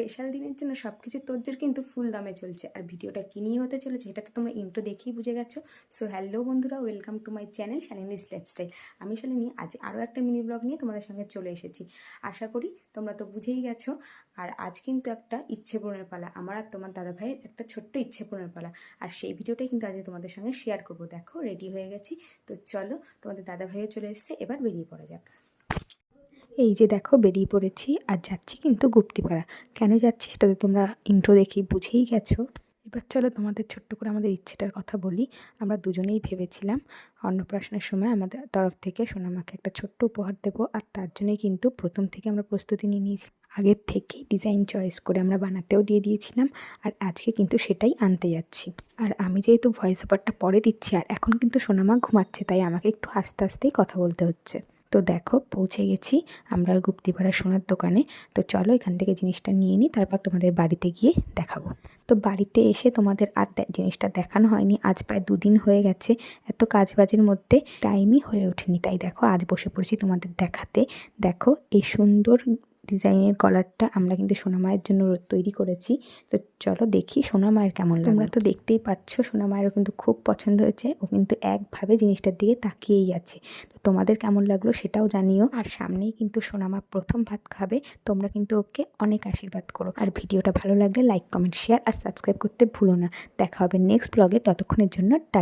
Special দিনের জন্য সব কিছু তোড়জোড় কিন্তু ফুল দামে চলছে। আর ভিডিওটা কী নিয়ে হতে চলেছে এটা তো তোমরা ইন্ট্রো দেখেই বুঝে গেছো। সো হ্যালো বন্ধুরা, welcome to my channel Shalini's lifestyle. আমি শালিনী আজ আরও একটা মিনি ব্লগ নিয়ে তোমাদের সঙ্গে চলে এসেছি। আশা করি তোমরা তো বুঝেই গেছো। আর আজ কিন্তু একটা ইচ্ছে পূরণের পালা, আমার আর তোমার দাদা ভাইয়ের একটা ছোট্ট ইচ্ছে পূরণের পালা। আর সেই ভিডিওটাই কিন্তু আজ তোমাদের সঙ্গে শেয়ার করবো। দেখো রেডি হয়ে গেছি, তো চলো তোমাদের দাদা ভাইও চলে এসেছে, এবার বেরিয়ে পড়া যাক। এই যে দেখো বেরিয়ে পড়েছি, আর যাচ্ছি কিন্তু গুপ্তিপাড়া। কেন যাচ্ছি সেটা তো তোমরা ইন্ট্রো দেখেই বুঝেই গেছো। এবার চলো তোমাদের ছোট্ট করে আমাদের ইচ্ছেটার কথা বলি। আমরা দুজনেই ভেবেছিলাম অন্নপ্রাশনের সময় আমাদের তরফ থেকে সোনামাকে একটা ছোট্ট উপহার দেবো, আর তার জন্যই কিন্তু প্রথম থেকে আমরা প্রস্তুতি নিয়ে নিয়েছি। আগের থেকেই ডিজাইন চয়েস করে আমরা বানাতেও দিয়ে দিয়েছিলাম, আর আজকে কিন্তু সেটাই আনতে যাচ্ছি। আর আমি যেহেতু ভয়েস ওভারটা পরে দিচ্ছি, আর এখন কিন্তু সোনামা ঘুমাচ্ছে, তাই আমাকে একটু আস্তে আস্তেই কথা বলতে হচ্ছে। তো দেখো পৌঁছে গেছি আমরা গুপ্তিপাড়া সোনার দোকানে। তো চলো এখান থেকে জিনিসটা নিয়ে নিই, তারপর তোমাদের বাড়িতে গিয়ে দেখাবো। তো বাড়িতে এসে তোমাদের আর জিনিসটা দেখানো হয়নি, আজ প্রায় 2 দিন হয়ে গেছে। এত কাজবাজের মধ্যে টাইমই হয়ে ওঠেনি, তাই দেখো আজ বসে পড়েছি তোমাদের দেখাতে। দেখো এই সুন্দর ডিজাইনের কলারটা আমরা কিন্তু সোনামায়ের জন্য তৈরি করেছি। তো চলো দেখি সোনামায়ের কেমন লাগে। তোমরা তো দেখতেই পাচ্ছ সোনামায়েরও কিন্তু খুব পছন্দ হয়েছে, ও কিন্তু একভাবে জিনিসটার দিকে তাকিয়েই আছে। তো তোমাদের কেমন লাগলো সেটাও জানিও। আর সামনেই কিন্তু সোনামা প্রথম ভাত খাবে, তোমরা কিন্তু ওকে অনেক আশীর্বাদ করো। আর ভিডিওটা ভালো লাগলে লাইক, কমেন্ট, শেয়ার আর সাবস্ক্রাইব করতে ভুলো না। দেখা হবে নেক্সট ব্লগে, ততক্ষণের জন্য টাটা।